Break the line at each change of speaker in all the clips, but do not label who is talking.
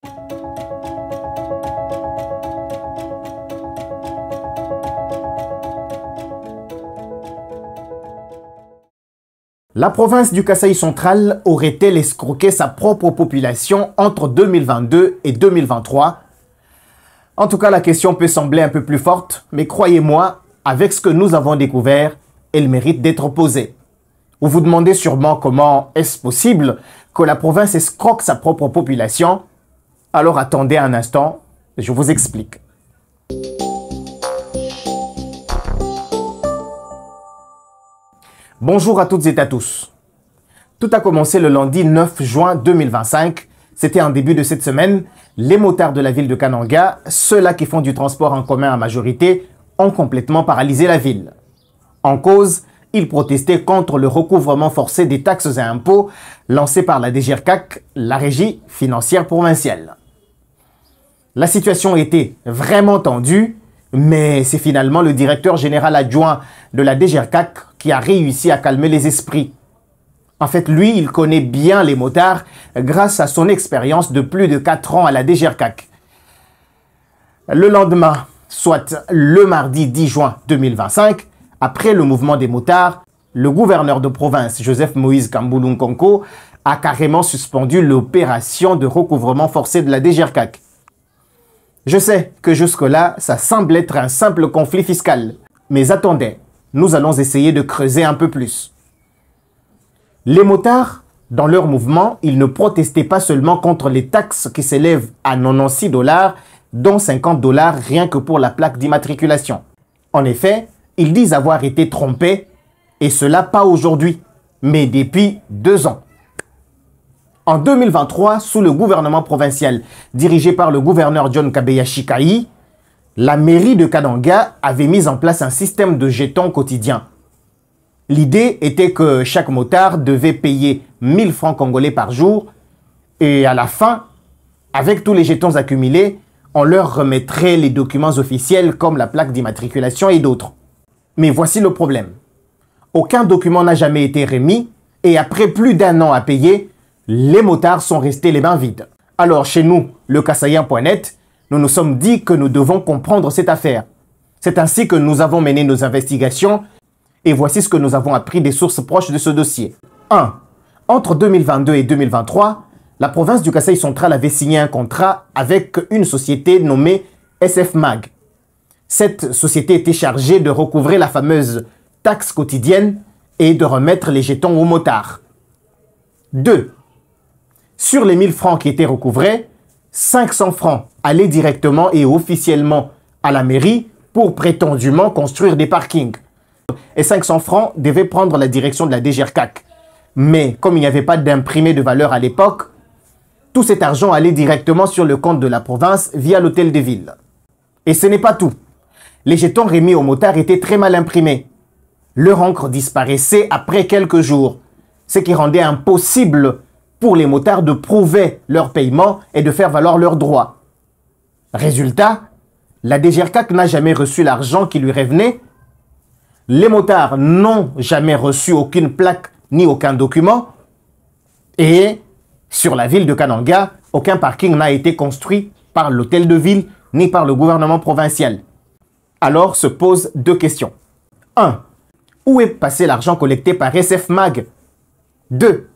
La province du Kasaï central aurait-elle escroqué sa propre population entre 2022 et 2023? En tout cas, la question peut sembler un peu plus forte, mais croyez-moi, avec ce que nous avons découvert, elle mérite d'être posée. Vous vous demandez sûrement comment est-ce possible que la province escroque sa propre population? Alors attendez un instant, je vous explique. Bonjour à toutes et à tous. Tout a commencé le lundi 9 juin 2025. C'était en début de cette semaine. Les motards de la ville de Kananga, ceux-là qui font du transport en commun en majorité, ont complètement paralysé la ville. En cause, ils protestaient contre le recouvrement forcé des taxes et impôts lancé par la DGRCAC, la Régie financière provinciale. La situation était vraiment tendue, mais c'est finalement le directeur général adjoint de la DGRCAC qui a réussi à calmer les esprits. En fait, lui, il connaît bien les motards grâce à son expérience de plus de 4 ans à la DGRCAC. Le lendemain, soit le mardi 10 juin 2025, après le mouvement des motards, le gouverneur de province, Joseph Moïse Kambulu Nkonko, a carrément suspendu l'opération de recouvrement forcé de la DGRCAC. Je sais que jusque-là, ça semble être un simple conflit fiscal. Mais attendez, nous allons essayer de creuser un peu plus. Les motards, dans leur mouvement, ils ne protestaient pas seulement contre les taxes qui s'élèvent à 96 $, dont 50 $ rien que pour la plaque d'immatriculation. En effet, ils disent avoir été trompés, et cela pas aujourd'hui, mais depuis 2 ans. En 2023, sous le gouvernement provincial dirigé par le gouverneur John Kabeya Chikayi, la mairie de Kananga avait mis en place un système de jetons quotidiens. L'idée était que chaque motard devait payer 1000 francs congolais par jour et à la fin, avec tous les jetons accumulés, on leur remettrait les documents officiels comme la plaque d'immatriculation et d'autres. Mais voici le problème. Aucun document n'a jamais été remis et après plus d'1 an à payer, les motards sont restés les mains vides. Alors chez nous, le Kasaïen.net, nous nous sommes dit que nous devons comprendre cette affaire. C'est ainsi que nous avons mené nos investigations et voici ce que nous avons appris des sources proches de ce dossier. 1. Entre 2022 et 2023, la province du Kasaï central avait signé un contrat avec une société nommée SF Mag. Cette société était chargée de recouvrer la fameuse taxe quotidienne et de remettre les jetons aux motards. 2. Sur les 1000 francs qui étaient recouvrés, 500 francs allaient directement et officiellement à la mairie pour prétendument construire des parkings. Et 500 francs devaient prendre la direction de la DGRCAC. Mais comme il n'y avait pas d'imprimé de valeur à l'époque, tout cet argent allait directement sur le compte de la province via l'hôtel de ville. Et ce n'est pas tout. Les jetons remis aux motards étaient très mal imprimés. Leur encre disparaissait après quelques jours, ce qui rendait impossible pour les motards de prouver leur paiement et de faire valoir leurs droits. Résultat, la DGRCAC n'a jamais reçu l'argent qui lui revenait. Les motards n'ont jamais reçu aucune plaque ni aucun document. Et sur la ville de Kananga, aucun parking n'a été construit par l'hôtel de ville ni par le gouvernement provincial. Alors se posent 2 questions. 1. Où est passé l'argent collecté par SF Mag? 2.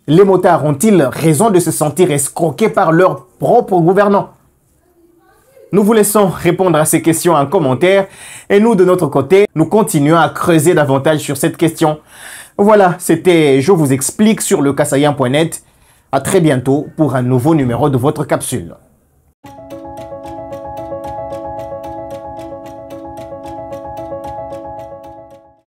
Les motards ont-ils raison de se sentir escroqués par leur propre gouvernant? Nous vous laissons répondre à ces questions en commentaire et nous, de notre côté, nous continuons à creuser davantage sur cette question. Voilà, c'était Je vous explique sur le Kasaïen.net. À très bientôt pour un nouveau numéro de votre capsule.